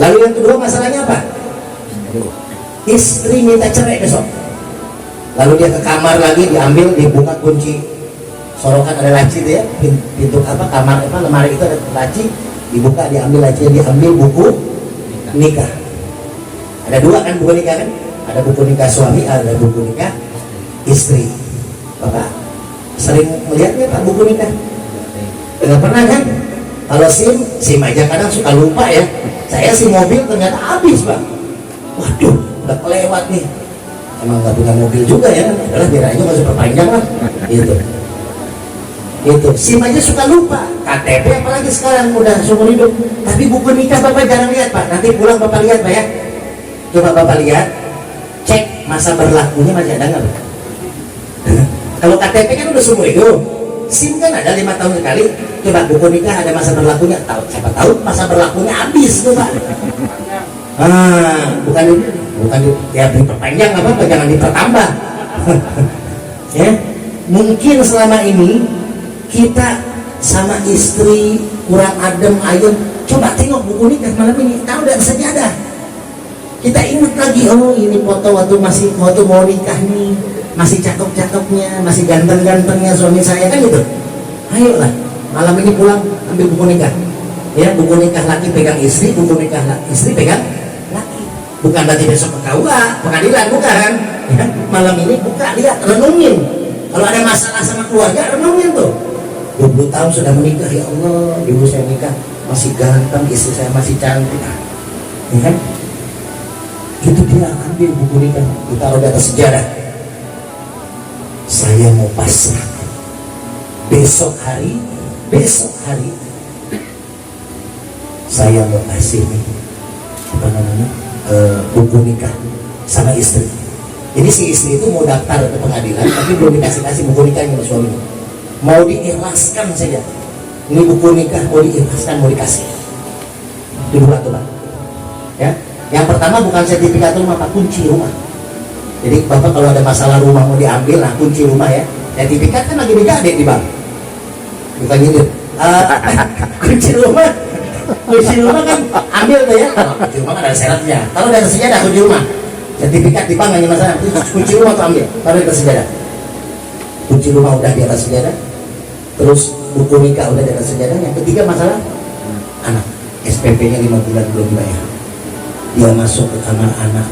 Lalu yang kedua masalahnya apa? Istri minta cerai besok. Lalu dia ke kamar lagi, diambil, dibuka kunci sorokan, ada laci itu ya, pintu apa kamar apa lemari itu ada laci, dibuka, diambil laci, diambil buku nikah. Ada dua kan buku nikah kan? Ada buku nikah suami, ada buku nikah istri. Bapak sering melihatnya Pak buku nikah? Enggak pernah kan? Kalau SIM aja kadang suka lupa ya. Saya SIM mobil ternyata habis Pak. Waduh, udah kelewat nih. Emang nggak punya mobil juga ya? Adalah biar aja nggak super panjang lah. Gitu. Itu SIM aja suka lupa. KTP apalagi sekarang udah seumur hidup. Tapi buku nikah Bapak jarang lihat Pak. Nanti pulang Bapak lihat Pak ya. Coba Bapak lihat, cek masa berlakunya masih ada nggak? Kalau KTP kan udah seumur hidup. SIM kan ada 5 tahun sekali. Coba buku nikah ada masa berlakunya. Tahu siapa tahu masa berlakunya habis tuh Pak. Bukan ya diperpanjang apa jangan dipertambah. Ya, mungkin selama ini kita sama istri kurang adem ayem. Coba tengok buku nikah malam ini, tahu udah sejadah. Kita ingat lagi, oh ini foto waktu mau nikah nih, masih cakep-cakepnya, masih ganteng-gantengnya suami saya kan gitu. Ayolah malam ini pulang ambil buku nikah. Ya, buku nikah laki pegang istri, buku nikah istri pegang laki. Bukan berarti besok ke KUA, pengadilan, bukan. Ya, malam ini buka, lihat, renungin. Kalau ada masalah sama keluarga, renungin tuh. 20 tahun sudah menikah, ya Allah, dulu saya nikah masih ganteng, istri saya masih cantik. Ya kan? Itu dia ambil buku nikah, ditaruh di atas sejarah. Saya mau pasrah. Besok hari saya mau kasih nih apa namanya buku nikah sama istri. Jadi si istri itu mau daftar ke pengadilan tapi belum dikasih buku nikahnya sama suaminya. Mau diikhlaskan saja. Ini buku nikah mau diikhlaskan, mau dikasih. Itu dua tuh Pak. Ya. Yang pertama bukan sertifikat rumah, Pak, kunci rumah. Jadi Bapak kalau ada masalah rumah mau diambil, nah kunci rumah ya. Sertifikat kan lagi digade di bank. Bukan gitu. Kunci rumah kan ambil tuh ya. Kalau kunci rumah kan ada syaratnya. Kalau ada sejadah kunci rumah. Sertifikat di bank hanya masalah. Kunci rumah tuh ambil. Kalau ada sejadah. Kunci rumah udah di atas sejadah. Terus buku nikah udah di atas sejadah. Yang ketiga masalah anak. SPP-nya 5 bulan belum dibayar. Dia masuk ke kamar anak,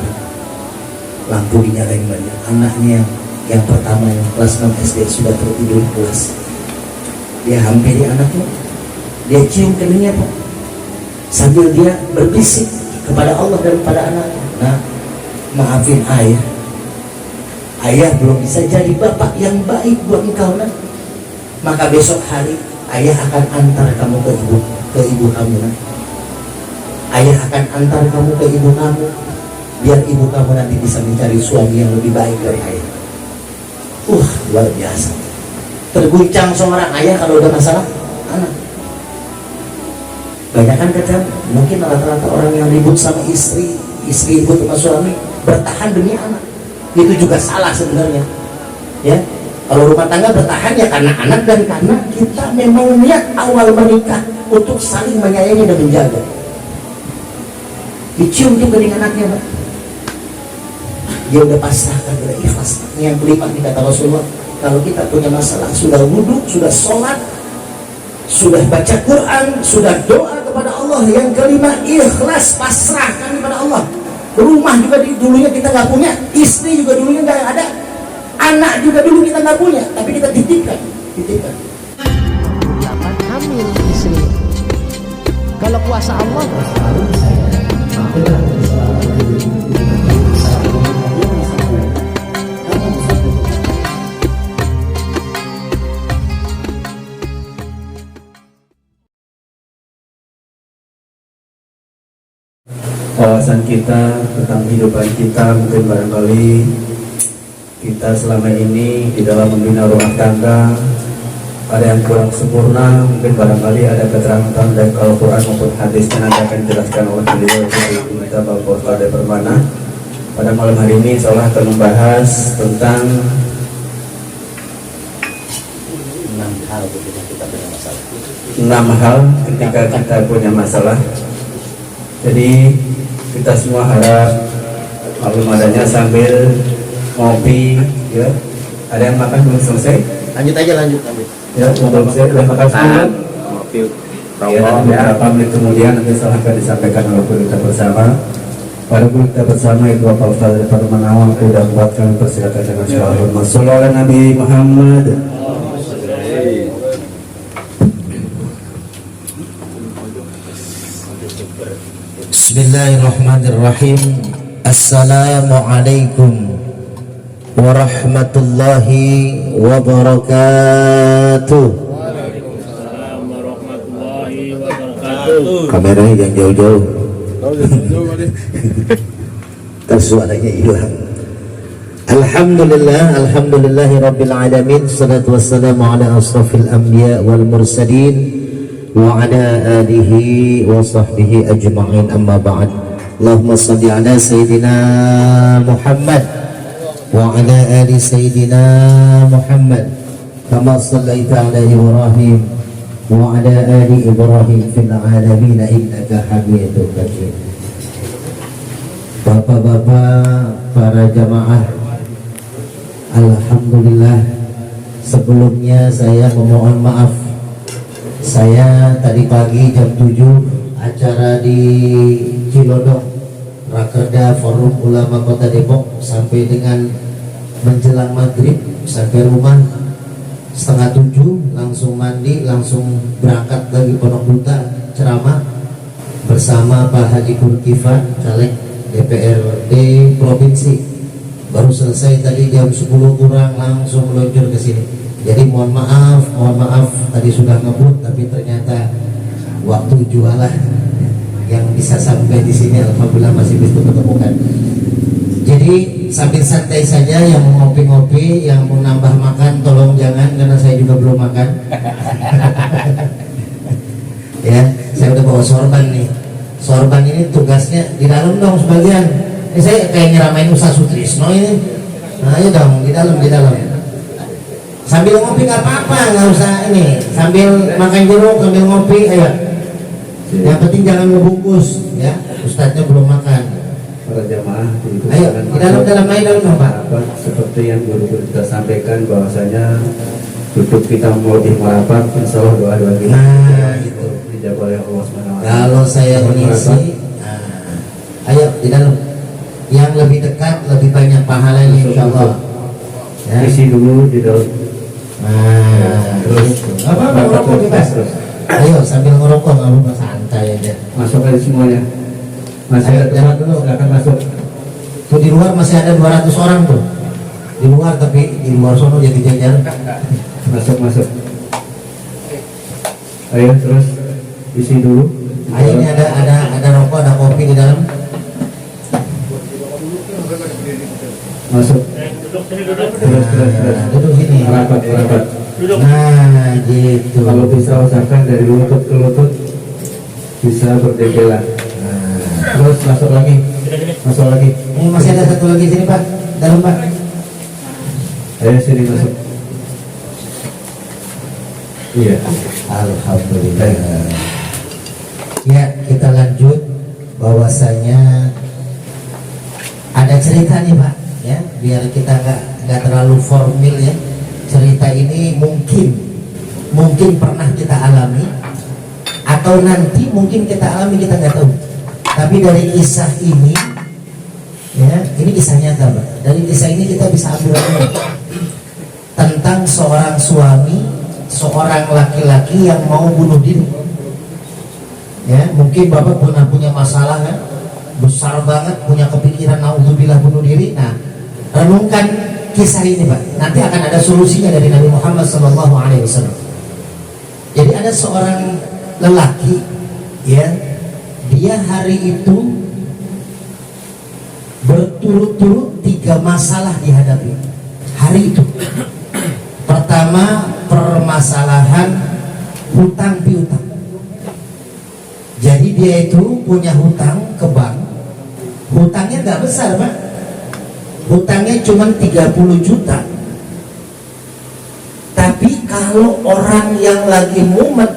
lampu dinyalain banyak. Anaknya yang pertama yang kelas 6 SD sudah tertidur di kelas. Dia hampiri anaknya, dia cium keningnya Pak, sambil dia berbisik kepada Allah dan kepada anaknya. Nah, maafin ayah belum bisa jadi bapak yang baik buat engkau nak. Maka besok hari ayah akan antar kamu ke ibu kamu nak. Ayah akan antar kamu ke ibu kamu, biar ibu kamu nanti bisa mencari suami yang lebih baik dari ayah. Luar biasa. Terguncang seorang ayah kalau udah masalah anak. Banyak kan kadang mungkin rata-rata orang yang ribut sama istri ribut sama suami bertahan demi anak. Itu juga salah sebenarnya. Ya, kalau rumah tangga bertahan ya karena anak dan karena kita memang niat awal menikah untuk saling menyayangi dan menjaga. Dicium tuh kening anaknya Pak. Dia udah pasrahkan, udah ikhlas. Yang kelima dikata Rasulullah, kalau kita punya masalah, sudah wudhu, sudah sholat, sudah baca Quran, sudah doa kepada Allah. Yang kelima ikhlas, pasrahkan kepada Allah. Rumah juga dulunya kita nggak punya, istri juga dulunya nggak ada, anak juga dulu kita nggak punya, tapi kita titipkan. Hamil istri. Kalau kuasa Allah wawasan kita tentang kehidupan kita, mungkin barangkali kita selama ini di dalam membina rumah tangga ada yang kurang sempurna, mungkin barangkali ada keterangan dari Al-Quran maupun hadis yang nanti akan dijelaskan oleh beliau di kitab Al-Qur'an dari Permana. Pada malam hari ini insya Allah akan membahas tentang 6 hal ketika kita punya masalah. 6 hal ketika kita punya masalah. Jadi kita semua harap maklum adanya sambil ngopi ya. Ada yang makan belum selesai? Lanjut aja, lanjut. Ya, belum selesai. Udah makan semua? Ngopi. Ya, beberapa menit kemudian nanti akan disampaikan oleh guru kita bersama. Pada guru kita bersama itu Bapak Ustaz Daripada Manawang sudah buat kami persilakan dengan syarahul masalah Nabi Muhammad. Bismillahirrahmanirrahim. Assalamualaikum warahmatullahi wabarakatuh. Kameranya jangan jauh-jauh. Tersuaranya hilang. Alhamdulillahi rabbil alamin. Salatu wassalamu ala asrafil anbiya wal mursalin wa ala alihi wa sahbihi ajma'in, amma ba'd. Allahumma salli ala Sayyidina Muhammad wa ala ali Sayyidina Muhammad kama sallaita ala Ibrahim wa ala ali Ibrahim fil alamin innaka Hamidum Majid. Bapak-bapak, para jamaah, alhamdulillah, sebelumnya saya memohon maaf. Saya tadi pagi jam 7 acara di Cilodong, Rakerda Forum Ulama Kota Depok, sampai dengan menjelang maghrib, sampai rumah setengah 7, langsung mandi, langsung berangkat lagi Pondok Duta ceramah bersama Pak Haji Kulkifan, caleg DPRD Provinsi. Baru selesai tadi jam 10 kurang, langsung meluncur ke sini. Jadi mohon maaf tadi sudah ngebut, tapi ternyata waktu jualah yang bisa sampai di sini, alhamdulillah masih bisa ketemukan. Jadi sambil santai saja, yang mau ngopi-ngopi, yang mau nambah makan tolong jangan, karena saya juga belum makan. Ya, saya udah bawa sorban nih. Sorban ini tugasnya di dalam dong sebagian. Ini saya kayak nyeramain Ustaz Sutrisno ini. Nah, ayo dong di dalam. Sambil ngopi nggak apa-apa, nggak usah ini. Sambil makan jeruk, sambil ngopi, ayo. Yang penting jangan ngebungkus, ya. Ustadznya belum makan. Para jamaah, Ayo, di dalam Pak. Seperti yang guru kita sampaikan bahwasanya duduk kita mau di merapat, insya Allah doa-doa kita Gitu. dijawab oleh Allah SWT. Kalau saya mengisi, ayo di dalam. Yang lebih dekat lebih banyak pahalanya, insya Allah. Ya. Isi dulu di dalam. Terus apa ngerokok bebas. Ayo sambil ngerokok, nggak apa-apa, santai aja. Masuk aja semuanya. Masih Ayo, ada jalan tempat, dulu. silakan masuk. Tuh di luar masih ada 200 orang tuh. Di luar, tapi di luar sono jadi jajar. Masuk. Ayo terus isi dulu. Ayo, ini ada rokok, ada kopi di dalam. Masuk. Terus. Duduk sini. Rapat. Nah, gitu. Kalau bisa usahakan dari lutut ke lutut bisa berdempelan. Terus masuk lagi. Ini masih ada satu lagi sini, Pak. Dalam, Pak. Ayo sini masuk. Iya. Alhamdulillah. Ya, kita lanjut. Bahwasanya ada cerita nih, Pak. Ya, biar kita nggak terlalu formal ya. Cerita ini mungkin pernah kita alami, atau nanti mungkin kita alami, kita nggak tahu. Tapi dari kisah ini, ya, ini kisah nyata, Pak. Dari kisah ini kita bisa ambil tentang seorang suami, seorang laki-laki yang mau bunuh diri. Ya, mungkin Bapak pernah punya masalah kan, besar banget, punya kepikiran naudzubillah bunuh diri. Nah, renungkan kisah ini, Pak. Nanti akan ada solusinya dari Nabi Muhammad SAW. Jadi ada seorang lelaki, ya, dia hari itu berturut-turut 3 masalah dihadapi. Hari itu, pertama permasalahan hutang piutang. Jadi dia itu punya hutang ke bank. Hutangnya nggak besar, Pak. Hutangnya cuma 30 juta. Tapi kalau orang yang lagi mumet,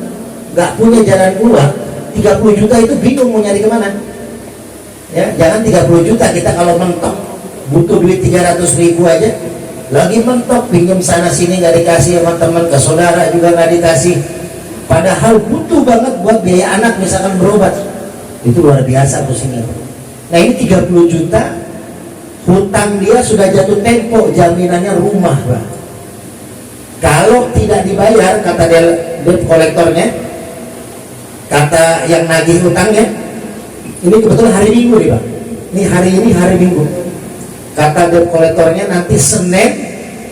nggak punya jalan keluar, 30 juta itu bingung mau nyari kemana. Ya, jangan 30 juta, kita kalau mentok butuh duit 300.000 aja, lagi mentok pinjam sana sini nggak dikasih sama teman, ke saudara juga nggak dikasih, padahal butuh banget buat biaya anak misalkan berobat, itu luar biasa pusingnya. Nah ini 30 juta hutang dia sudah jatuh tempo, jaminannya rumah, Pak. Kalau tidak dibayar, kata debt kolektornya, kata yang nagih hutangnya, ini kebetulan hari Minggu nih Pak, ini hari Minggu, kata debt kolektornya nanti Senin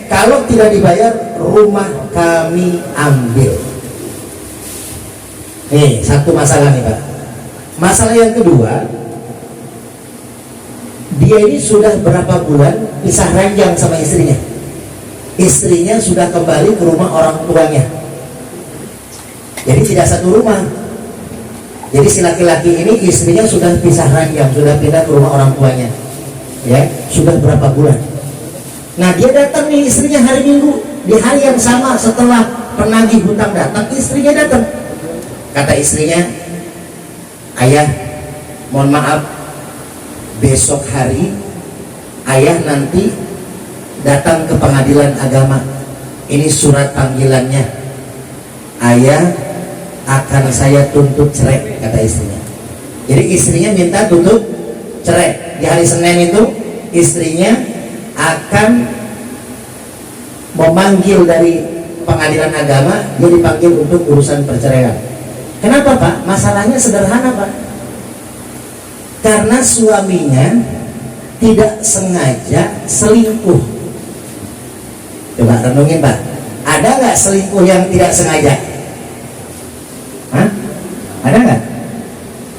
kalau tidak dibayar rumah kami ambil. Nih satu masalah nih Pak. Masalah yang kedua, dia ini sudah berapa bulan pisah ranjang sama istrinya. Istrinya sudah kembali ke rumah orang tuanya, jadi tidak satu rumah. Jadi si laki-laki ini istrinya sudah pisah ranjang, sudah pindah ke rumah orang tuanya, ya sudah berapa bulan. Nah dia datang nih istrinya hari Minggu, di hari yang sama setelah penagih hutang datang, istrinya datang. Kata istrinya, ayah mohon maaf, besok hari ayah nanti datang ke pengadilan agama, ini surat panggilannya, ayah akan saya tuntut cerai, kata istrinya. Jadi istrinya minta tuntut cerai. Di hari Senin itu istrinya akan memanggil dari pengadilan agama, dia dipanggil untuk urusan perceraian. Kenapa Pak? Masalahnya sederhana Pak, karena suaminya tidak sengaja selingkuh. Coba renungin Pak, ada nggak selingkuh yang tidak sengaja? Hah? Ada nggak?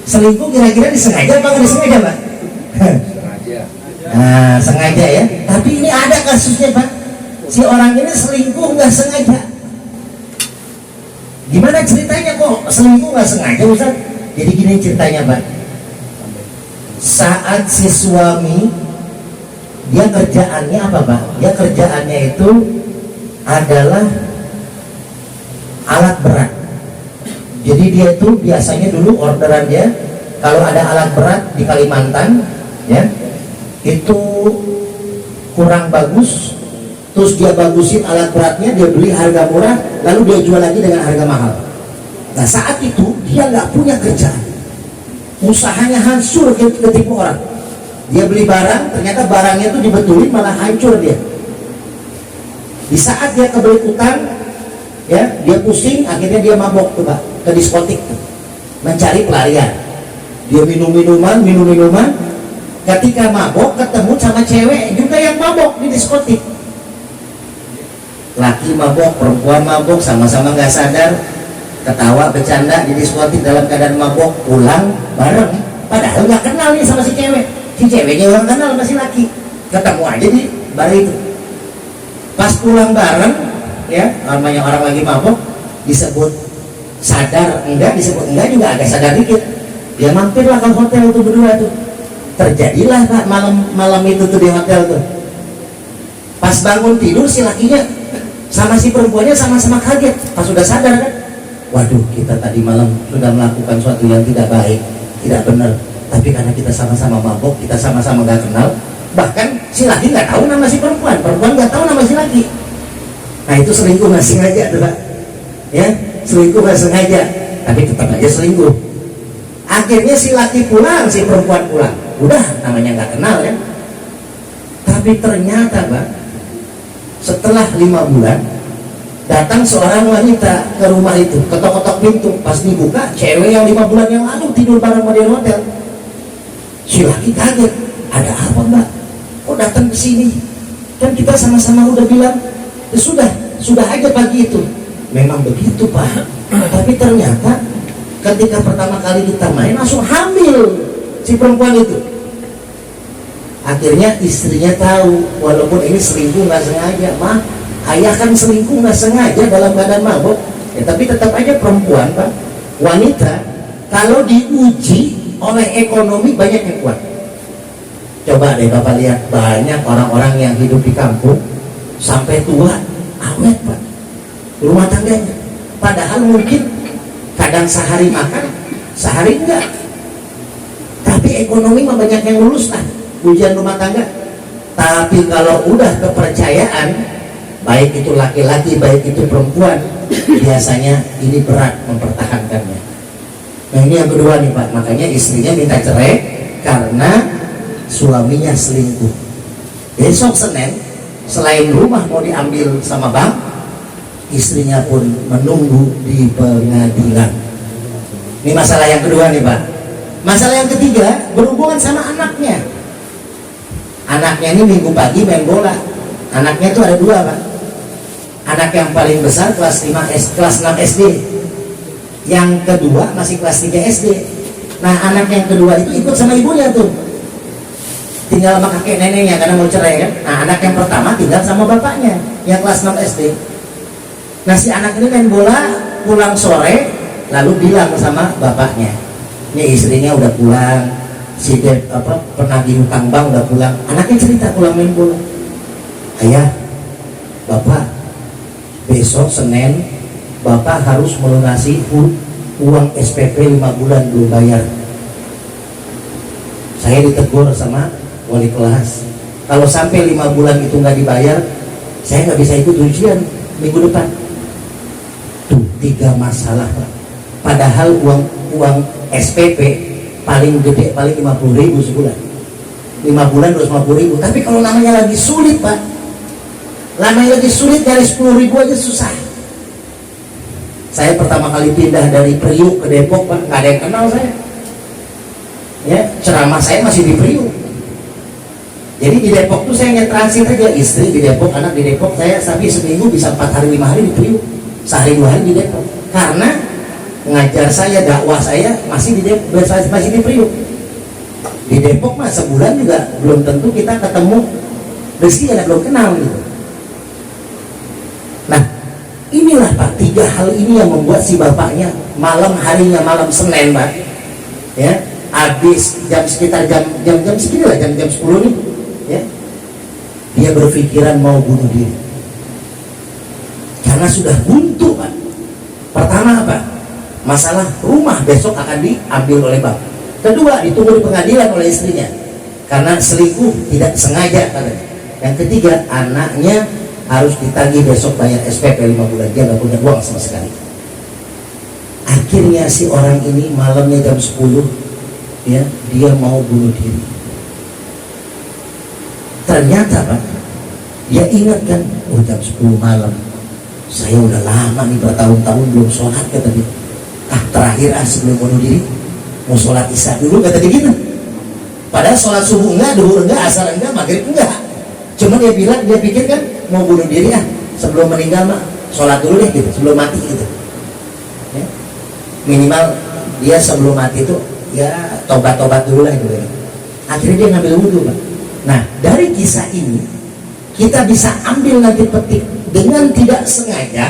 Selingkuh kira-kira disengaja apa nggak disengaja Pak? Sengaja. Nah, sengaja ya. Tapi ini ada kasusnya Pak, si orang ini selingkuh nggak sengaja. Gimana ceritanya kok selingkuh nggak sengaja Ustaz? Jadi gini ceritanya Pak, saat si suami, dia kerjaannya apa Pak? Dia kerjaannya itu adalah alat berat. Jadi dia itu biasanya dulu orderan dia, kalau ada alat berat di Kalimantan, ya itu kurang bagus, terus dia bagusin alat beratnya, dia beli harga murah, lalu dia jual lagi dengan harga mahal. Nah saat itu dia nggak punya kerjaan, usahanya hancur, ketipu orang. Dia beli barang, ternyata barangnya itu dibetulin malah hancur dia. Di saat dia kebelet utang, ya dia pusing, akhirnya dia mabok tuh Pak, ke diskotik tuh, mencari pelarian. Dia minum minuman. Ketika mabok ketemu sama cewek juga yang mabok di diskotik. Laki mabok, perempuan mabok, sama-sama nggak sadar, ketawa bercanda di diskotik dalam keadaan mabok, pulang bareng. Padahal nggak kenal nih sama si cewek. Si ceweknya orang kenal sama si laki, ketemu aja di bar itu. Pas pulang bareng, ya namanya orang lagi mabok, disebut sadar enggak, disebut enggak juga agak sadar dikit. Dia mampirlah ke hotel itu berdua tuh. Terjadilah Pak malam itu tuh di hotel tuh. Pas bangun tidur si lakinya sama si perempuannya sama-sama kaget. Pas sudah sadar kan, waduh kita tadi malam sudah melakukan sesuatu yang tidak baik, tidak benar. Tapi karena kita sama-sama mabok, kita sama-sama gak kenal, bahkan si laki nggak tahu nama si perempuan nggak tahu nama si laki. Nah itu selingkuh nggak sengaja tuh Pak, ya selingkuh nggak sengaja, tapi tetap aja selingkuh. Akhirnya si laki pulang, si perempuan pulang, udah namanya nggak kenal ya. Tapi ternyata Pak, setelah 5 bulan datang seorang wanita ke rumah itu, ketok-ketok pintu. Pas dibuka, cewek yang 5 bulan yang lalu tidur bareng sama dia di hotel. Si laki kaget, ada apa Mbak? Kok datang ke sini? Kan kita sama-sama udah bilang, ya sudah aja pagi itu. Memang begitu Pak. Tapi ternyata ketika pertama kali kita main langsung hamil si perempuan itu. Akhirnya istrinya tahu, walaupun ini selingkuh nggak sengaja, mah ayah kan selingkuh nggak sengaja dalam keadaan mabuk, ya tapi tetap aja perempuan Pak, wanita kalau diuji oleh ekonomi banyak yang kuat. Coba deh Bapak lihat, banyak orang-orang yang hidup di kampung sampai tua awet Pak rumah tangganya, padahal mungkin kadang sehari makan sehari enggak. Tapi ekonomi mah banyak yang lulus lah, ujian rumah tangga. Tapi kalau udah kepercayaan, baik itu laki-laki, baik itu perempuan, biasanya ini berat mempertahankannya. Nah ini yang kedua nih Pak, makanya istrinya minta cerai karena suaminya selingkuh. Besok Senin, selain rumah mau diambil sama bank, istrinya pun menunggu di pengadilan. Ini masalah yang kedua nih Pak. Masalah yang ketiga berhubungan sama anaknya. Anaknya ini minggu pagi main bola. Anaknya itu ada dua Pak. Anak yang paling besar kelas 6 SD. Yang kedua masih kelas 3 SD. Nah anak yang kedua itu ikut sama ibunya tuh, tinggal sama kakek neneknya karena mau cerai kan. Nah anak yang pertama tinggal sama bapaknya yang kelas 6 SD. Nah si anak ini main bola, pulang sore lalu bilang sama bapaknya, ini istrinya udah pulang, si penagih hutang bank udah pulang. Anaknya cerita pulang main bola, ayah, bapak, besok Senin bapak harus melunasi uang SPP 5 bulan belum bayar. Saya ditegur sama wali kelas, kalau sampai 5 bulan itu nggak dibayar, saya nggak bisa ikut ujian minggu depan. Tuh 3 masalah Pak. Padahal uang SPP paling gede paling 50.000 sebulan, 5 bulan 250.000. Tapi kalau namanya lagi sulit Pak, namanya lagi sulit, dari 10.000 aja susah. Saya pertama kali pindah dari Priuk ke Depok Pak, nggak ada yang kenal saya. Ya, ceramah saya masih di Priuk. Jadi di Depok tuh saya transit aja, istri di Depok, anak di Depok, saya sampai seminggu bisa 4 hari 5 hari di Priuk, sehari 2 hari di Depok. Karena ngajar saya, dakwah saya masih di Depok, masih di Priuk. Di Depok mah sebulan juga belum tentu kita ketemu rezeki, karena belum kenal gitu. Nah inilah Pak, 3 hal ini yang membuat si bapaknya malam harinya, malam Senin Pak, ya habis sekitar jam segini lah, jam 10 nih, ya dia berpikiran mau bunuh diri karena sudah buntu Pak. Pertama apa? Masalah rumah besok akan diambil oleh bank. Kedua, ditunggu di pengadilan oleh istrinya karena selingkuh tidak sengaja katanya. Yang ketiga, anaknya harus ditagih besok bayar SPP 5 bulan, dia nggak punya uang sama sekali. Akhirnya si orang ini malamnya jam 10, ya dia mau bunuh diri. Ternyata Pak, dia ingat kan, oh jam 10 malam, saya udah lama nih bertahun-tahun belum sholat kata dia. Terakhir sebelum bunuh diri mau sholat isya dulu kata dia gitu. Padahal sholat subuh enggak, duhur enggak, asar enggak, maghrib enggak. Cuma dia bilang, dia pikir kan mau bunuh diri sebelum meninggal mah sholat dulu deh gitu, sebelum mati gitu ya. Minimal dia sebelum mati itu ya tobat-tobat dulu lah gitu ya. Akhirnya dia ngambil wudhu Pak. Nah dari kisah ini kita bisa ambil nanti petik, dengan tidak sengaja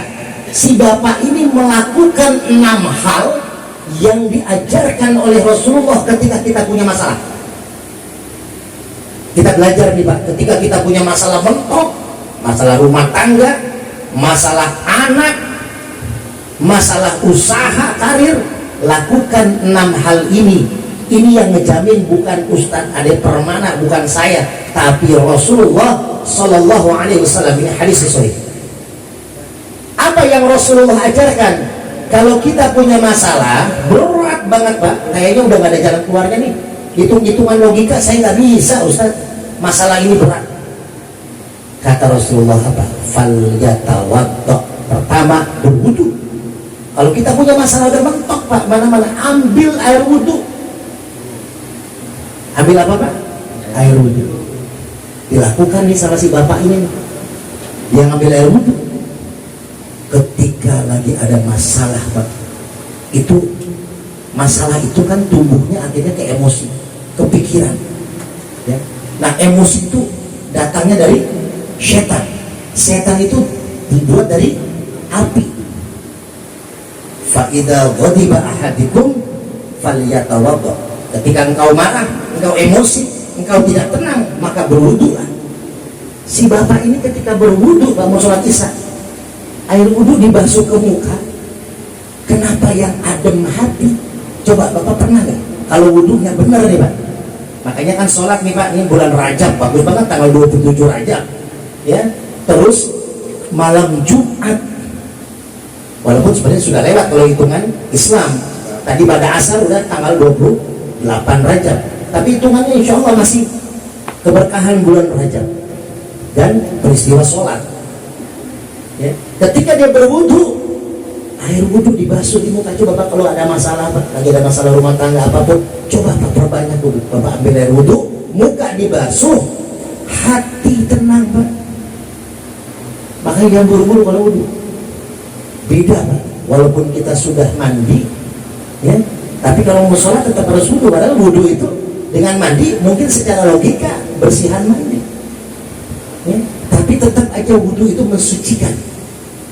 si bapak ini melakukan 6 hal yang diajarkan oleh Rasulullah ketika kita punya masalah. Kita belajar nih Pak, ketika kita punya masalah mentok, masalah rumah tangga, masalah anak, masalah usaha, karir, lakukan 6 hal ini. Ini yang ngejamin bukan Ustadz Ade Permana, bukan saya, tapi Rasulullah Sallallahu Alaihi Wasallam. Ini hadis sahih. Apa yang Rasulullah ajarkan? Kalau kita punya masalah berat banget Pak, kayaknya udah gak ada jalan keluarnya nih, hitung-hitungan logika saya nggak bisa Ustaz, masalah ini berat. Kata Rasulullah apa? Falyatawaddo. Pertama berwudu. Kalau kita punya masalah udah mentok Pak, mana-mana ambil air wudu. Ambil apa Pak? Air wudu. Dilakukan nih sama si bapak ini, dia ngambil air wudu. Ketika lagi ada masalah Pak, itu masalah itu kan tumbuhnya akhirnya ke emosi, kepikiran ya. Nah emosi itu datangnya dari setan. Setan itu dibuat dari api. Fa idza ghadiba ahadikum falyatawaddo. Ketika engkau marah, engkau emosi, engkau tidak tenang, maka berwudulah. Si bapak ini ketika berwudu mau sholat isya, air wudu dibasuh ke muka. Kenapa yang adem hati Coba Bapak pernah nggak? Kalau wudhunya benar nih Pak. Makanya kan sholat nih Pak, ini bulan Rajab, bagus banget tanggal 27 Rajab. Ya, terus malam Jumat. Walaupun sebenarnya sudah lewat kalau hitungan Islam. Tadi pada asar udah tanggal 28 Rajab. Tapi hitungannya insya Allah masih keberkahan bulan Rajab. Dan peristiwa sholat. Ya. Ketika dia berwudu, air wudu dibasuh di muka. Coba Pak kalau ada masalah Pak, lagi ada masalah rumah tangga apapun, coba Pak perbanyak wudu. Bapak ambil air wudu, muka dibasuh, hati tenang Pak. Makanya jangan buru-buru kalau wudu. Beda Pak, walaupun kita sudah mandi, ya, tapi kalau mau sholat tetap harus wudu. Padahal wudu itu dengan mandi mungkin secara logika bersihan mandi, ya, tapi tetap aja wudu itu mensucikan.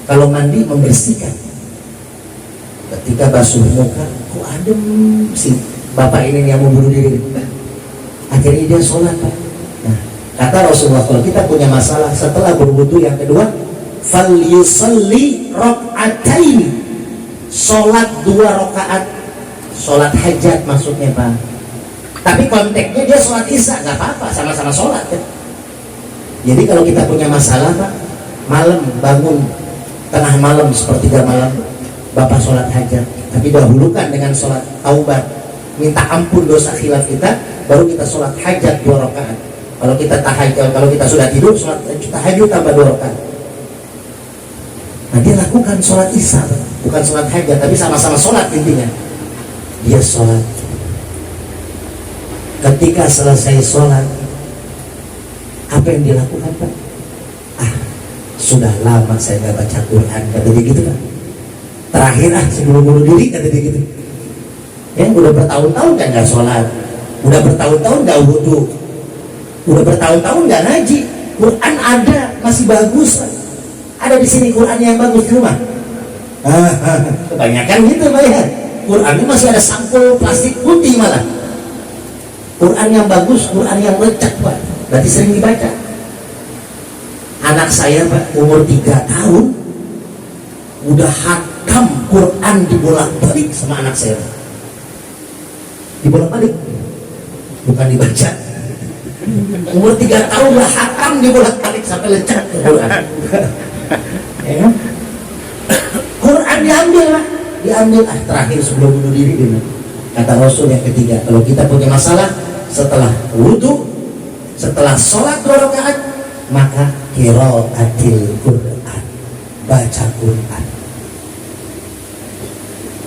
Kalau mandi membersihkan. Ketika basuh muka, kok adem sih bapak ini yang mau bunuh diri. Akhirnya dia sholat Pak. Nah, kata Rasulullah, kalau kita punya masalah setelah berwudu yang kedua, fal yusalli rak'ataini, sholat 2 rakaat, sholat hajat maksudnya Pak. Tapi konteksnya dia sholat isya, nggak apa-apa, sama-sama sholat kan. Jadi kalau kita punya masalah Pak, malam bangun tengah malam sepertiga malam, Bapak sholat hajat, tapi dahulukan dengan sholat taubat, minta ampun dosa khilaf kita, baru kita sholat hajat 2 rakaat. Kalau kita tahajud, kalau kita sudah tidur, sholat tahajud tambah 2 rakaat. Nah dia lakukan sholat isya, bukan sholat hajat, tapi sama-sama sholat intinya. Dia sholat. Ketika selesai sholat, apa yang dilakukan Pak? Sudah lama saya nggak baca Quran, kata dia gitu Pak. Terakhir sebelum bunuh diri, kata dia gitu. Ya udah bertahun-tahun kan nggak sholat, udah bertahun-tahun nggak wudu, udah bertahun-tahun nggak ngaji. Quran ada, masih bagus Pak. Ada di sini Quran yang bagus di rumah. Kebanyakan gitu Pak ya. Quran ini masih ada sampul plastik putih malah. Quran yang bagus, Quran yang lecek Pak. Berarti sering dibaca. Anak saya Pak umur 3 tahun udah hatam Quran dibolak-balik sama anak saya. Dibolak-balik, bukan dibaca. Umur 3 tahun udah hatam dibolak-balik sampai lecek Quran. Ya. Quran diambil Pak, diambil terakhir sebelum bunuh diri dia. Kata Rasul yang ketiga, kalau kita punya masalah setelah wudu, setelah sholat 2 rakaat, maka qiraatil Quran, baca Quran.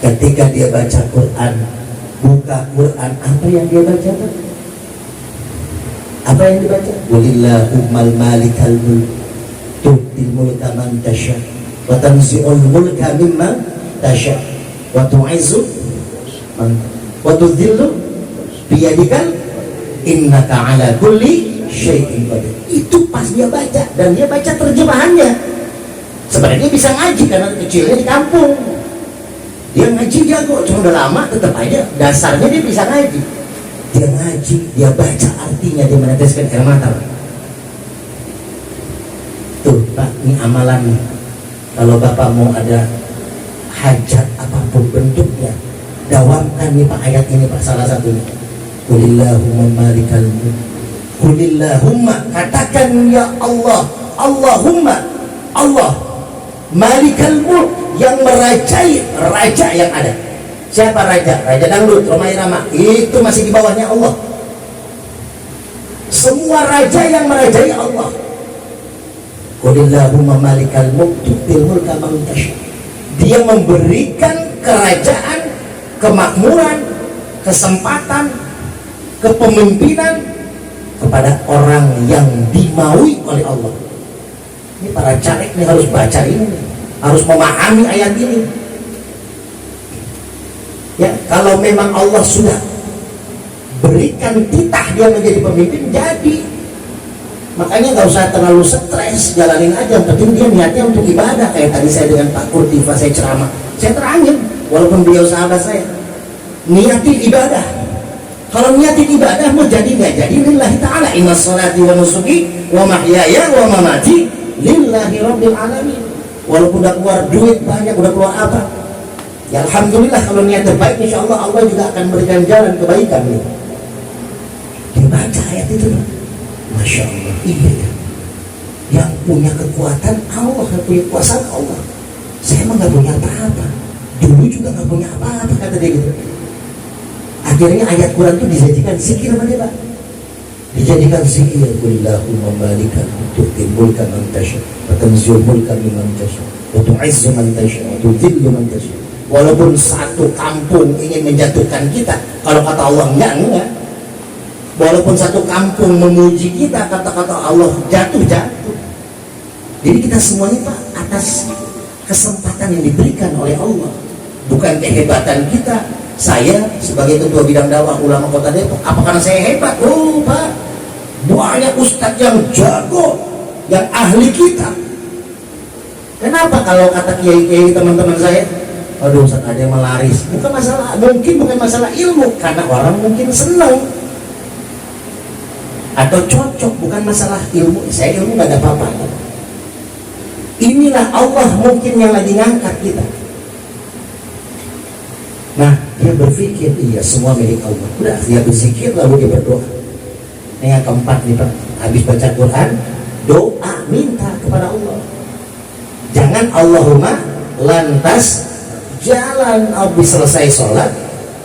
Ketika dia baca Quran, buka Quran, apa yang dia baca? Apa yang dibaca? Walillahummal malikal mulk tu'til mulka man tasha wa tanzi'ul mulka mimman tasha wa tu'izzu man wa tudhillu biyadikal innaka ala kulli syai'in qadir. Itu pas dia baca, dan dia baca terjemahannya. Sebenarnya bisa ngaji karena kecilnya di kampung. Dia ngaji jago, cuma udah lama tetap aja dasarnya dia bisa ngaji. Dia ngaji, dia baca artinya, dia meneteskan air mata. Tuh Pak, ini amalan nih. Kalau Bapak mau ada hajat apapun bentuknya, dawamkan nih Pak ayat ini Pak, salah satunya. Qulillahumma malikal mulk, Qulillahumma, katakan ya Allah, Allahumma, Allah malikal mulk, yang merajai raja yang ada. Siapa raja? Raja dangdut, Roma Irama, itu masih di bawahnya Allah. Semua raja yang merajai Allah. Qulillahumma malikal mulk tu'til mulka man tasha. Dia memberikan kerajaan, kemakmuran, kesempatan, kepemimpinan kepada orang yang dimaui oleh Allah. Ini para caleg ini harus baca ini, harus memahami ayat ini. Ya, kalau memang Allah sudah berikan titah dia menjadi pemimpin, jadi. Makanya nggak usah terlalu stres, jalanin aja. Yang penting dia niatnya untuk ibadah. Kayak tadi saya dengan Pak Kurtiva, saya ceramah, saya terangin, walaupun beliau sahabat saya, niatin ibadah. Kalau niatin ibadah mau jadi nggak jadi, lillahi ta'ala. Inna sholati wa nusuki wa mahyaya wa mamati lillahi rabbil alamin. Walaupun udah keluar duit banyak, udah keluar apa, Ya alhamdulillah kalau niatnya baik, insya Allah Allah juga akan berikan jalan kebaikan nih. Dia baca ayat itu, masya Allah, iya ya. Yang punya kekuatan Allah, yang punya kuasa Allah. Saya emang nggak punya apa-apa. Dulu juga nggak punya apa-apa, kata dia gitu. Akhirnya ayat Quran itu dijadikan zikir sama dia, Pak. Dijadikan zikir. Qulillahumma malikal tu'til mulka man tasha wa tanzi'ul mulka mimman tasha wa tu'izzu man tasha wa tudhillu man tasha. Walaupun satu kampung ingin menjatuhkan kita, kalau kata Allah enggak. Walaupun satu kampung memuji kita, kata-kata Allah jatuh. Jadi kita semuanya, Pak, atas kesempatan yang diberikan oleh Allah, bukan kehebatan kita. Saya sebagai ketua bidang dakwah ulama Kota Depok, apa karena saya hebat? Oh, Pak, banyak ustadz yang jago, yang ahli kita. Kenapa kalau kata kiai-kiai teman-teman saya, aduh Ustaz ada yang melaris? Bukan masalah, mungkin bukan masalah ilmu, karena orang mungkin senang atau cocok, bukan masalah ilmu. Saya ilmu gak ada apa-apa. Inilah Allah mungkin yang lagi ngangkat kita. Nah, dia berpikir, iya semua milik Allah. Udah, dia berzikir lalu dia berdoa. Ini yang keempat nih, Pak. Habis baca Quran, doa, minta kepada Allah. Jangan Allahumma lantas jalan, habis selesai sholat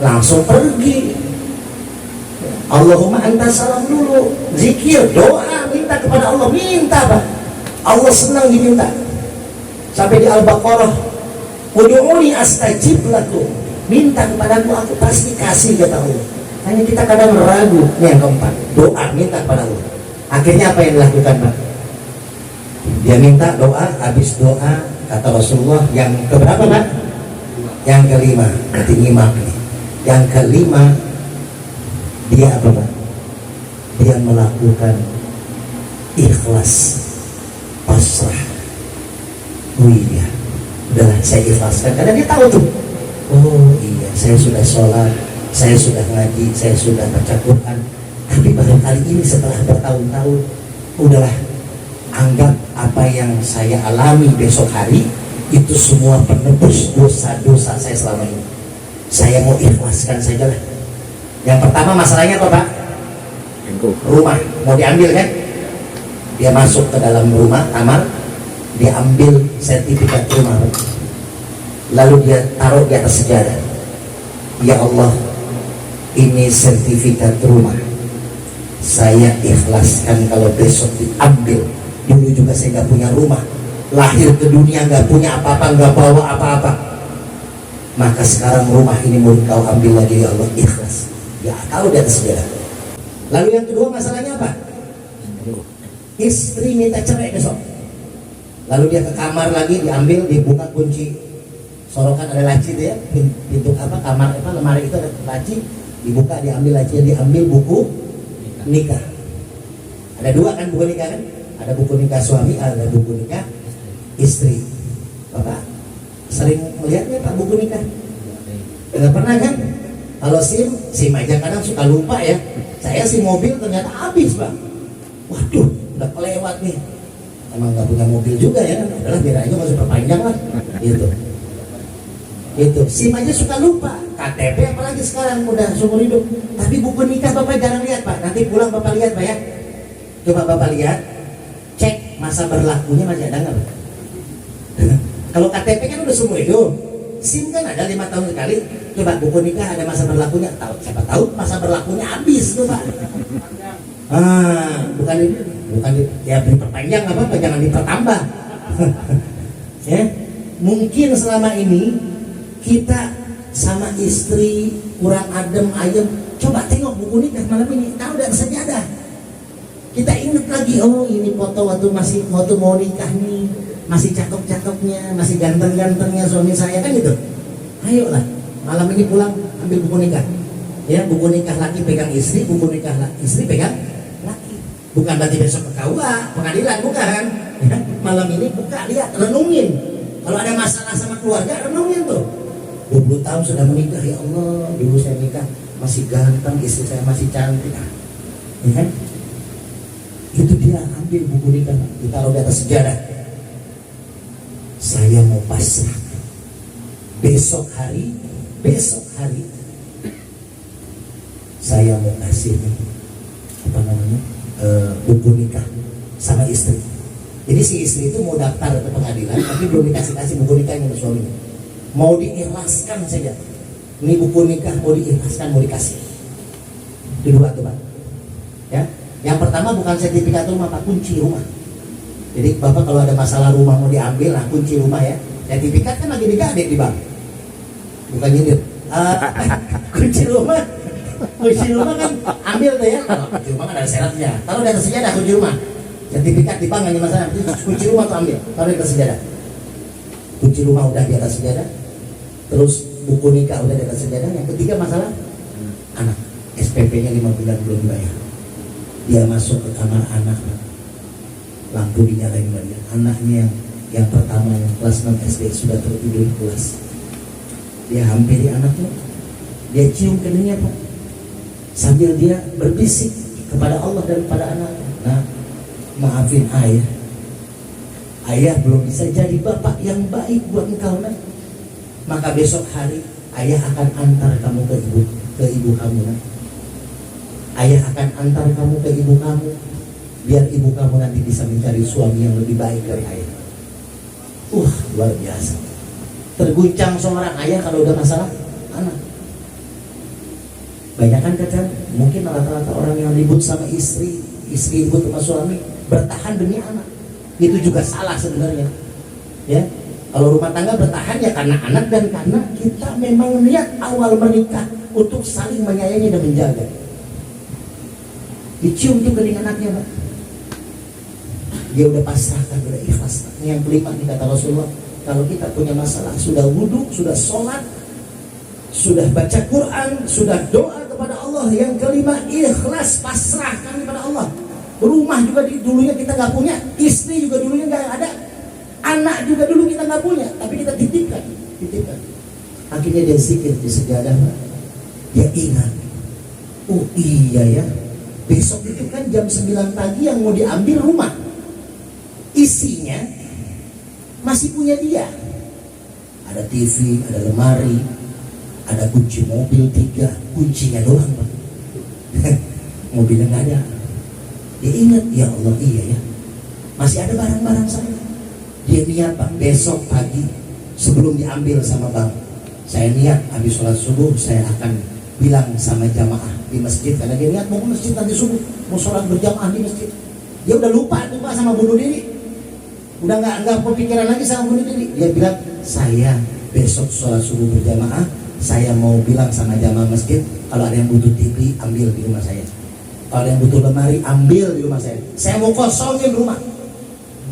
langsung pergi. Allahumma anta salam dulu, zikir, doa, minta kepada Allah. Minta, Pak. Allah senang diminta. Sampai di Al-Baqarah, ud'uni astajib lakum, minta kepadaku aku pasti kasih, kata Allah. Hanya kita kadang ragu. Ini yang keempat, doa, minta kepada Allah. Akhirnya apa yang dilakukan, Pak? Dia minta doa, habis doa kata Rasulullah yang keberapa, Pak? Yang kelima, berarti nyimak nih. Yang kelima, dia apa, Pak? Dia melakukan ikhlas, pasrah. Oh iya, udahlah saya ikhlaskan, karena dia tahu tuh. Oh iya, saya sudah sholat, saya sudah ngaji, saya sudah baca Quran, tapi barangkali ini setelah bertahun-tahun, udahlah, anggap apa yang saya alami besok hari itu semua penebus dosa-dosa saya selama ini. Saya mau ikhlaskan saja lah. Yang pertama masalahnya apa, Pak? Rumah mau diambil kan? Dia masuk ke dalam rumah, kamar, dia ambil sertifikat rumah, lalu dia taruh di atas sejadah. Ya Allah, ini sertifikat rumah. Saya ikhlaskan kalau besok diambil. Dulu juga saya nggak punya rumah, lahir ke dunia nggak punya apa-apa, nggak bawa apa-apa. Maka sekarang rumah ini mau kau ambil lagi, ya Allah, ikhlas. Ya taruh di atas sejadah. Lalu yang kedua masalahnya apa? Istri minta cerai besok. Lalu dia ke kamar lagi, diambil, dibuka kunci sorokan, ada laci itu ya, pintu apa, kamar apa, lemari itu ada laci, dibuka, diambil laci, diambil buku nikah. Ada dua kan buku nikah kan? Ada buku nikah suami, ada buku nikah istri. Bapak sering melihatnya, Pak, buku nikah? Enggak pernah kan? Kalau SIM aja kadang suka lupa ya. Saya SIM mobil ternyata habis, Pak. Waduh, udah kelewat nih. Emang nggak punya mobil juga ya, adalah biar aja masih perpanjang lah, gitu. Itu SIM aja suka lupa, KTP apalagi sekarang udah seumur hidup. Tapi buku nikah Bapak jarang lihat, Pak. Nanti pulang Bapak lihat, Pak ya. Coba Bapak lihat, cek masa berlakunya masih ada nggak, Pak? Kalau KTP kan udah seumur hidup, SIM kan ada 5 tahun sekali. Coba buku nikah ada masa berlakunya, tahu? Siapa tahu masa berlakunya habis tuh, Pak. Bukan ya diperpanjang apa-apa, jangan dipertambah. Ya, mungkin selama ini kita sama istri kurang adem ayem. Coba tengok buku nikah malam ini, tahu dan sejadah. Kita ingat lagi, oh ini foto waktu masih waktu mau nikah nih, masih cakep-cakepnya, masih ganteng-gantengnya suami saya kan gitu. Ayolah, malam ini pulang ambil buku nikah. Ya, buku nikah laki pegang istri, buku nikah istri pegang laki. Bukan berarti besok ke KUA, pengadilan, bukan. Ya, malam ini buka, lihat, renungin. Kalau ada masalah sama keluarga, renungin tuh. 20 tahun sudah menikah, ya Allah, dulu saya nikah masih ganteng, istri saya masih cantik. Ya kan? Itu dia ambil buku nikah, ditaruh di atas sejadah. Saya mau pasrah. besok hari saya mau kasih nih, apa namanya, buku nikah sama istri. Jadi si istri itu mau daftar ke pengadilan tapi belum dikasih buku nikahnya sama suaminya. Mau diikhlaskan saja. Ini buku nikah mau diikhlaskan, mau dikasih. Kedua tuh Pak. Ya. Yang pertama bukan sertifikat rumah Pak, kunci rumah. Jadi Bapak kalau ada masalah rumah mau diambil, nah kunci rumah ya. Sertifikat kan lagi digade di bank. Bukan nyindir. Kunci rumah kan ambil tuh ya. Kalau kunci rumah kan ada syaratnya. Kalau udah tersedia kunci rumah. Sertifikat di bank hanya masalah. Kunci rumah tuh ambil. Kalau udah tersedia. Kunci rumah udah di atas sejadah. Terus buku nikah udah di atas sejadah. Yang ketiga masalah anak. SPP-nya 5 bulan belum dibayar. Dia masuk ke kamar anak. Lampu dinyalain sama dia. Anaknya yang pertama yang kelas 6 SD sudah tertidur di kelas. Dia hampiri anaknya. Dia cium keningnya Pak. Sambil dia berbisik kepada Allah dan kepada anaknya. Nah, maafin ayah. Ayah belum bisa jadi bapak yang baik buat engkau nak. Maka besok hari ayah akan antar kamu ke ibu kamu nak. Ayah akan antar kamu ke ibu kamu, biar ibu kamu nanti bisa mencari suami yang lebih baik dari ayah. Luar biasa. Terguncang seorang ayah kalau udah masalah anak. Banyak kan mungkin rata-rata orang yang ribut sama istri ribut sama suami, bertahan demi anak. Itu juga salah sebenarnya. Ya, kalau rumah tangga bertahan ya karena anak dan karena kita memang niat awal menikah untuk saling menyayangi dan menjaga. Dicium tuh kening anaknya Pak. Dia udah pasrahkan, udah ikhlas. Yang kelima nih kata Rasulullah, kalau kita punya masalah, sudah wudhu, sudah sholat, sudah baca Quran, sudah doa kepada Allah. Yang kelima, ikhlas, pasrahkan kepada Allah. Rumah juga dulunya kita nggak punya, istri juga dulunya nggak ada, anak juga dulu kita nggak punya, tapi kita titipkan. Akhirnya dia zikir di sejadah, dia ingat, oh iya ya, besok itu kan jam 9 pagi yang mau diambil rumah, isinya masih punya dia. Ada TV, ada lemari, ada kunci mobil 3, kuncinya doang Pak. Mobilnya nggak ada. Dia ingat, ya Allah iya ya, masih ada barang-barang saya. Dia niat Pak, besok pagi sebelum diambil sama bank, saya niat habis sholat subuh saya akan bilang sama jamaah di masjid, karena dia niat mau ke masjid nanti subuh, mau sholat berjamaah di masjid. Dia udah lupa tuh Pak sama bunuh diri, udah nggak kepikiran lagi sama bunuh diri. Dia bilang, saya besok sholat subuh berjamaah, saya mau bilang sama jamaah masjid, kalau ada yang butuh TV ambil di rumah saya, kalau ada yang butuh lemari ambil di rumah saya mau kosongin rumah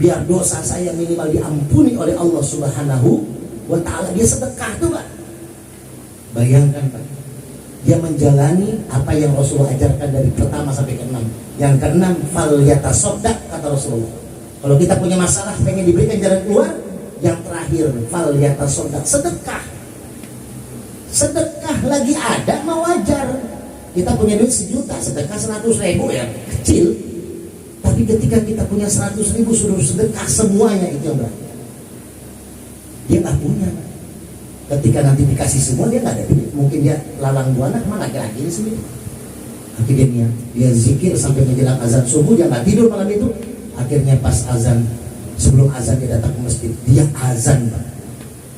biar dosa saya minimal diampuni oleh Allah Subhanahu wa ta'ala. Dia sedekah tuh Pak. Bayangkan Pak, dia menjalani apa yang Rasulullah ajarkan dari pertama sampai ke-6. Yang ke-6, fal yatasoddaq kata Rasulullah. Kalau kita punya masalah pengen diberikan jalan keluar, yang terakhir fal yatasoddaq, sedekah. Sedekah lagi ada mau wajar. Kita punya duit 1 juta, sedekah 100.000 ya kecil. Tapi ketika kita punya 100.000 suruh sedekah semuanya, itu yang berat. Dia nggak punya. Ketika nanti dikasih semua dia nggak ada duit. Mungkin dia lalang buana kemana laki-laki ini sendiri. Akhirnya dia zikir sampai menjelang azan subuh, dia nggak tidur malam itu. Akhirnya pas azan, sebelum azan dia datang ke masjid, dia azan Pak.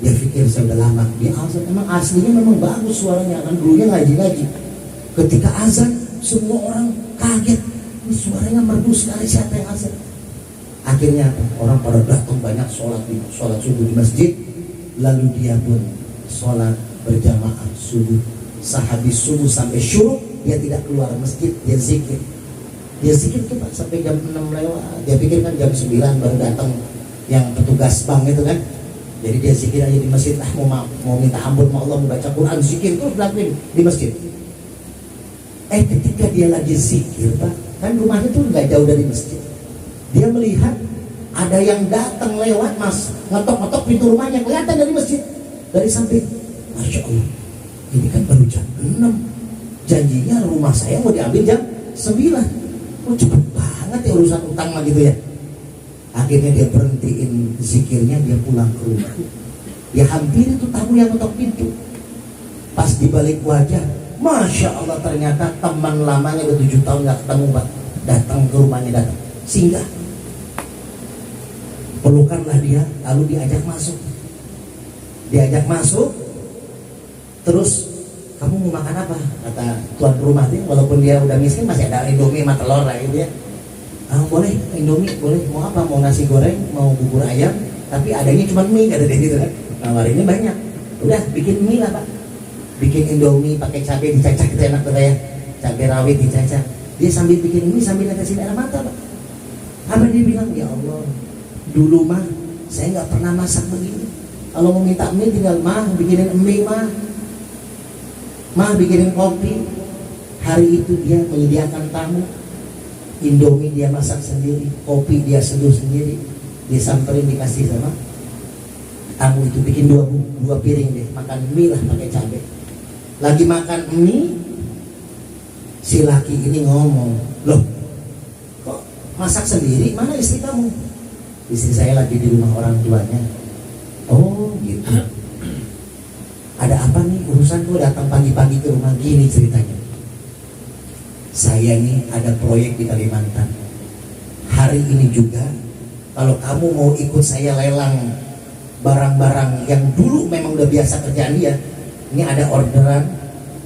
Dia pikir saya udah lama, dia azan. Emang aslinya memang bagus suaranya, kan dulunya ngaji. Ketika azan semua orang kaget, ini suaranya merdu sekali, siapa yang azan? Akhirnya orang pada datang banyak sholat subuh di masjid. Lalu dia pun sholat berjamaah subuh. Sehabis subuh sampai syuruk, dia tidak keluar masjid, dia zikir. Dia zikir tuh Pak sampai jam 6 lewat. Dia pikir kan jam 9 baru datang yang petugas bank itu kan. Jadi dia zikir aja di masjid, mau minta ampun sama Allah, mau baca Quran, zikir terus lakuin di masjid. Ketika dia lagi zikir Pak, kan rumahnya tuh nggak jauh dari masjid. Dia melihat ada yang datang lewat Mas, ngetok-ngetok pintu rumahnya, kelihatan dari masjid, dari samping. Masya Allah, ini kan baru jam 6, janjinya rumah saya mau diambil jam 9. Cepet banget ya urusan utang mah gitu ya. Akhirnya dia berhentiin zikirnya, dia pulang ke rumah. Dia hampiri tuh tamu yang ngetok pintu. Pas di balik wajah, Masya Allah, ternyata teman lamanya udah 7 tahun gak ketemu Pak. Datang ke rumahnya, datang singgah, pelukanlah dia, lalu diajak masuk. Terus, kamu mau makan apa? Kata tuan rumah dia, walaupun dia udah miskin masih ada Indomie sama telur lah gitu ya. Boleh Indomie, boleh. Mau apa? Mau nasi goreng, mau bubur ayam, tapi adanya cuma mie, kata dia gitu kan. Nawarinnya banyak. Udah bikin mie lah Pak, bikin Indomie pakai cabai dicacah, itu enak tuh ya, cabai rawit dicacah. Dia sambil bikin mie sambil netesin air mata Pak. Apa dia bilang, ya Allah, dulu mah saya nggak pernah masak begini. Kalau mau minta mie tinggal mah bikinin mie, mah bikinin kopi. Hari itu dia menyediakan tamu, Indomie dia masak sendiri, kopi dia seduh sendiri. Dia samperin dikasih sama tamu itu, bikin dua piring deh, makan mie lah pakai cabai. Lagi makan mie, si laki ini ngomong, loh kok masak sendiri, mana istri kamu? Istri saya lagi di rumah orang tuanya. Oh gitu. Ada apa nih, urusan tuh datang pagi-pagi ke rumah? Gini ceritanya, saya nih ada proyek di Kalimantan. Hari ini juga kalau kamu mau ikut saya lelang barang-barang yang dulu memang udah biasa kerjaan dia, ini ada orderan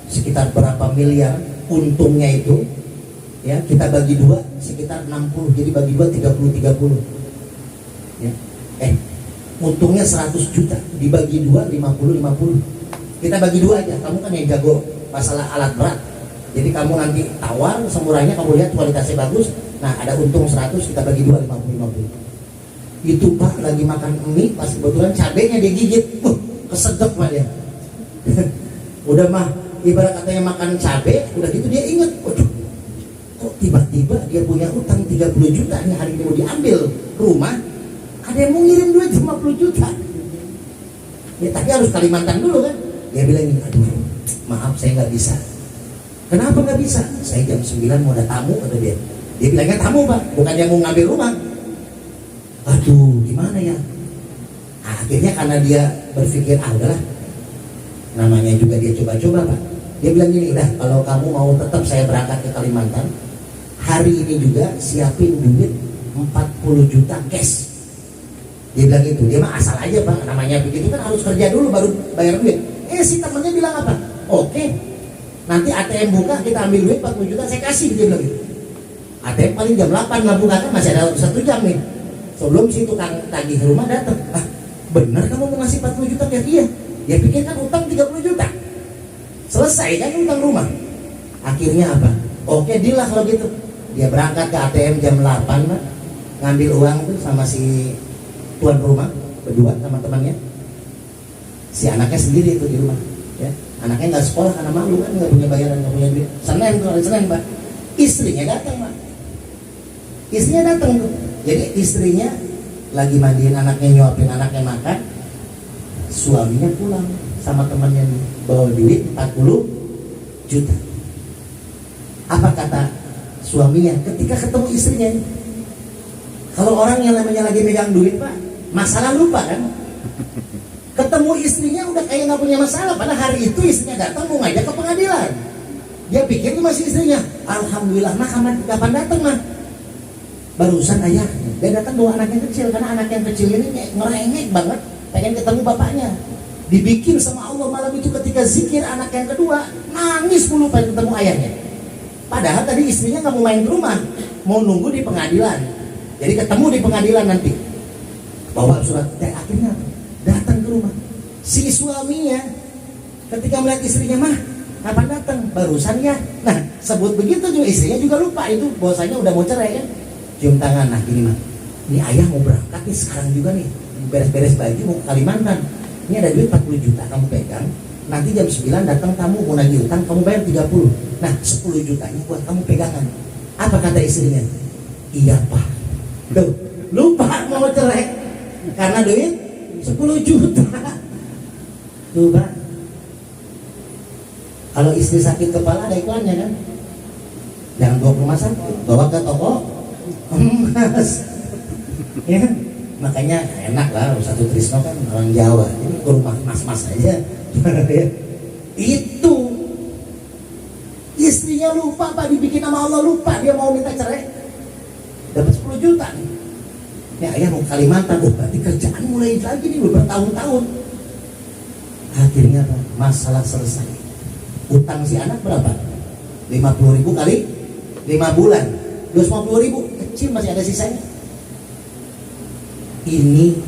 sekitar berapa miliar, untungnya itu ya kita bagi dua sekitar 60, jadi bagi dua 30 ya. Untungnya 100 juta dibagi dua 50, kita bagi dua aja. Kamu kan yang jago masalah alat berat, jadi kamu nanti tawar semurahnya, kamu lihat kualitasnya bagus. Nah ada untung 100, kita bagi dua 50. Itu Pak lagi makan mie, pas kebetulan cabenya dia gigit, kesedek Pak dia. Udah mah ibarat katanya makan cabe, udah gitu dia inget, waduh, kok tiba-tiba dia punya utang 30 juta nih, hari ini mau diambil rumah, ada yang mau ngirim duit 50 juta. Ya tapi harus Kalimantan dulu kan. Dia bilang ini, aduh maaf saya nggak bisa. Kenapa nggak bisa? Saya jam 9 mau ada tamu, kata dia. Dia bilangnya tamu Pak, bukan yang mau ngambil rumah. Aduh gimana ya. Akhirnya karena dia berpikir, udahlah, namanya juga dia coba-coba Pak. Dia bilang gini, udah kalau kamu mau tetap saya berangkat ke Kalimantan, hari ini juga siapin duit 40 juta cash. Dia bilang gitu. Dia mah asal aja Pak, namanya begitu kan harus kerja dulu baru bayar duit. Si temennya bilang apa? Oke, nanti ATM buka, kita ambil duit 40 juta saya kasih, dia bilang gitu. ATM paling jam 8 lah buka, kan masih ada 1 jam nih. Sebelum si tukang tagih rumah datang, benar kamu mau ngasih 40 juta ya? Iya. Dia pikir kan utang 30 juta, selesai kan utang rumah. Akhirnya apa? Oke deal lah kalau gitu. Dia berangkat ke ATM jam 8 Pak, ngambil uang tuh sama si tuan rumah berdua sama temannya. Si anaknya sendiri itu di rumah ya. Anaknya nggak sekolah karena malu kan, nggak punya bayaran, nggak punya duit. Senin tuh, hari Senin Pak, istrinya datang Pak. Istrinya datang tuh. Jadi istrinya lagi mandiin anaknya, nyuapin anaknya makan, suaminya pulang sama temannya bawa duit 40 juta. Apa kata suaminya ketika ketemu istrinya? Kalau orang yang namanya lagi megang duit Pak, masalah lupa kan? Ketemu istrinya udah kayak nggak punya masalah. Padahal hari itu istrinya datang mau ngajak ke pengadilan. Dia pikir itu masih istrinya. Alhamdulillah mah kapan datang mah? Barusan ayah, dia datang bawa anak yang kecil, karena anak yang kecil ini ngerengek banget, pengen ketemu bapaknya. Dibikin sama Allah malam itu ketika zikir anak yang kedua, nangis mulu pengen ketemu ayahnya. Padahal tadi istrinya nggak mau main ke rumah, mau nunggu di pengadilan. Jadi ketemu di pengadilan nanti. Bawa surat, akhirnya datang ke rumah. Si suaminya ketika melihat istrinya, mah kapan datang? Barusan ya. Nah sebut begitu juga istrinya juga lupa itu bahwasanya udah mau cerai kan. Cium tangan, nah gini mah, ini ayah mau berangkat nih sekarang juga nih, beres-beres baju mau ke Kalimantan. Ini ada duit 40 juta kamu pegang, nanti jam 9 datang tamu mau nagih utang, kamu bayar 30. Nah 10 jutanya buat kamu pegangan. Apa kata istrinya? Iya Pak. Tuh, lupa mau cerai karena duit 10 juta. Tuh Pak, kalau istri sakit kepala ada iklannya kan, jangan bawa ke rumah sakit, bawa ke toko emas ya. Makanya enak lah Satu Trisno kan orang Jawa, ini ke rumah mas-mas aja. Itu istrinya lupa Pak, dibikin nama Allah, lupa dia mau minta cerai, dapat 10 juta nih. Ya ayah mau ke Kalimantan, berarti kerjaan mulai lagi nih bertahun-tahun. Akhirnya Pak, masalah selesai. Utang si anak berapa? 50.000 kali 5 bulan, 250.000, kecil masih ada sisanya. Ini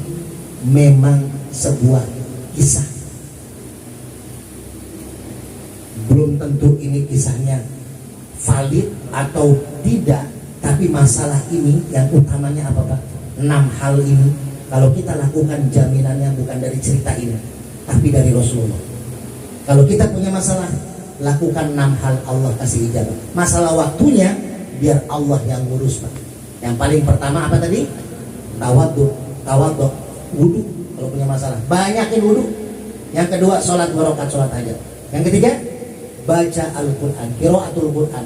memang sebuah kisah. Belum tentu ini kisahnya valid atau tidak, tapi masalah ini yang utamanya apa Pak? 6 hal ini kalau kita lakukan jaminannya bukan dari cerita ini, tapi dari Rasulullah. Kalau kita punya masalah, lakukan 6 hal, Allah kasih ijabah. Masalah waktunya biar Allah yang ngurus Pak. Yang paling pertama apa tadi? Tawadhu, wudu. Kalau punya masalah, banyakin wudu. Yang kedua, sholat 2 rakaat sholat hajat. Yang ketiga, baca Al-Quran, qiraatul Quran.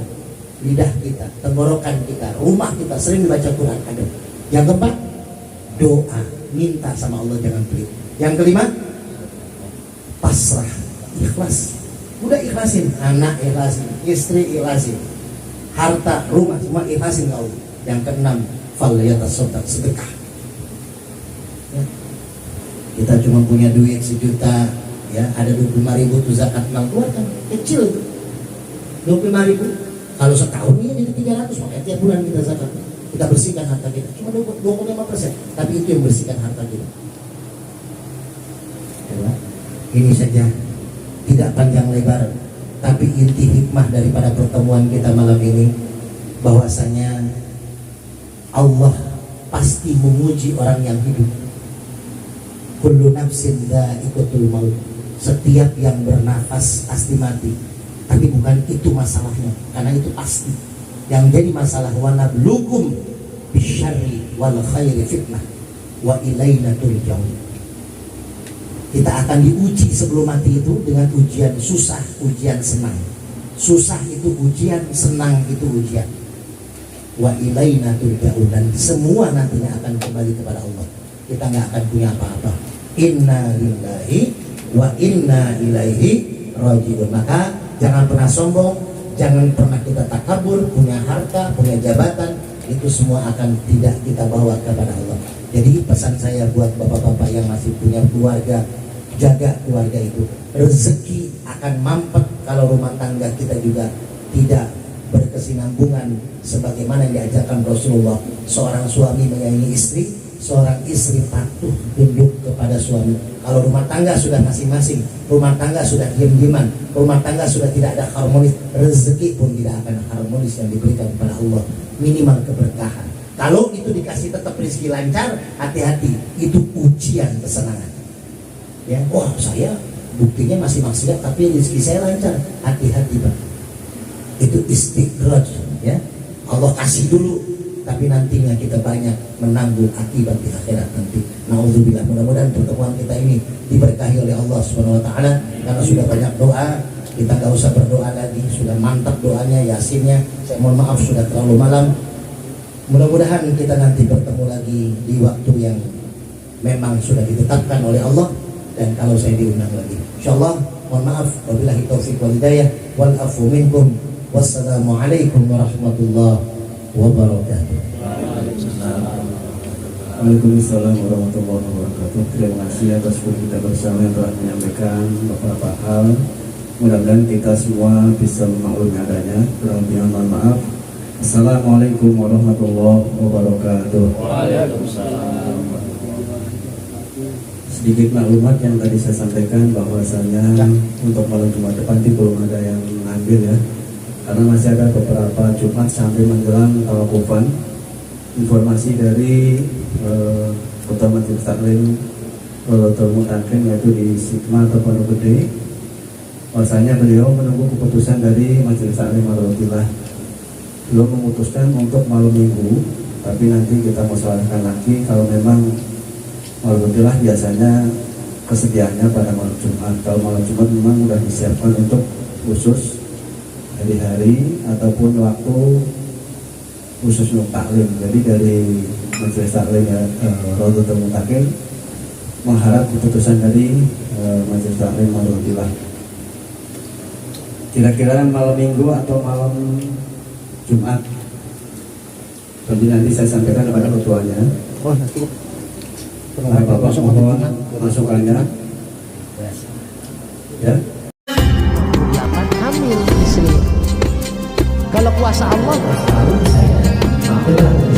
Lidah kita, tenggorokan kita, rumah kita sering dibaca Quran ada. Yang keempat, doa, minta sama Allah, jangan pelit. Yang kelima, pasrah, ikhlas. Udah ikhlasin, anak ikhlasin, istri ikhlasin, harta, rumah, semua ikhlasin ke Allah. Yang keenam, falyatasaddaq, sedekah. Ya. Kita cuma punya duit 1 juta, ya ada 25.000 tuh zakat mal keluarkan, kecil itu 25.000. Kalau setahun ya jadi 300, makanya tiap bulan kita zakat. Kita bersihkan harta kita, cuma 25%, tapi itu yang bersihkan harta kita. Ya, ini saja, tidak panjang lebar, tapi inti hikmah daripada pertemuan kita malam ini, bahwasanya Allah pasti memuji orang yang hidup. Kullu nafsin dha'iqatul maut. Setiap yang bernafas pasti mati. Tapi bukan itu masalahnya, karena itu pasti. Yang jadi masalah, wa nablukum bisyarri wal khairi fitnah wa ilaina turja'un. Kita akan diuji sebelum mati itu dengan ujian susah, ujian senang. Susah itu ujian, senang itu ujian. Wa ilaina turja'un, dan semua nantinya akan kembali kepada Allah. Kita nggak akan punya apa-apa. Inna lillahi wa inna ilaihi raji'un. Maka jangan pernah sombong, jangan pernah kita takabur, punya harta, punya jabatan, itu semua akan tidak kita bawa kepada Allah. Jadi pesan saya buat bapak-bapak yang masih punya keluarga, jaga keluarga itu. Rezeki akan mampet kalau rumah tangga kita juga tidak berkesinambungan sebagaimana yang diajarkan Rasulullah. Seorang suami menyayangi istri, seorang istri patuh tunduk kepada suami. Kalau rumah tangga sudah masing-masing, rumah tangga sudah diam-diaman, rumah tangga sudah tidak ada harmonis, rezeki pun tidak akan harmonis yang diberikan kepada Allah. Minimal keberkahan. Kalau itu dikasih tetap rezeki lancar, hati-hati, itu ujian kesenangan. Ya, wah saya buktinya masih maksiat tapi rezeki saya lancar, hati-hati Pak. Itu istiqraj, ya. Allah kasih dulu, tapi nantinya kita banyak menanggung akibat di akhirat nanti. Nauzubillah. Mudah-mudahan pertemuan kita ini diberkahi oleh Allah Subhanahu wa taala, karena sudah banyak doa, kita gak usah berdoa lagi, sudah mantap doanya, yasinnya. Saya mohon maaf sudah terlalu malam. Mudah-mudahan kita nanti bertemu lagi di waktu yang memang sudah ditetapkan oleh Allah, dan kalau saya diundang lagi. Insyaallah, mohon maaf, wabillahi taufiq wal hidayah wal afu minkum. Wassalamualaikum warahmatullahi wabarakatuh. Waalaikumsalam warahmatullahi wabarakatuh. Terima kasih atas kita bersama yang telah menyampaikan beberapa hal. Mudah-mudahan kita semua bisa memaklumi adanya. Kurang mohon maaf. Assalamualaikum warahmatullahi wabarakatuh. Waalaikumsalam. Sedikit maklumat yang tadi saya sampaikan, bahwasanya untuk malam Jumat depan belum ada yang mengambil, ya, karena masih ada beberapa Jumat sampai menjelang tawakufan. Informasi dari Ketua Majelis Taklim Rorotul Mutakin, yaitu di Sigma atau Pondok Gede, bahwasanya beliau menunggu keputusan dari Majelis Taklim Rorotillah. Beliau memutuskan untuk malam minggu, tapi nanti kita musyawarahkan lagi. Kalau memang Alhamdulillah biasanya kesediaannya pada malam Jumat. Kalau malam Jumat memang sudah disiapkan untuk khusus hari-hari ataupun waktu khusus untuk taklim. Jadi dari majelis taklim ya, Rodotul Mutakin mengharap keputusan dari majelis taklim Marwatillah. Kira-kira malam minggu atau malam Jumat. Jadi nanti saya sampaikan kepada ketuanya. Oh nanti Bapak mohon masukannya. Ya. akan hamil istri. Kalau kuasa Allah, Maafkan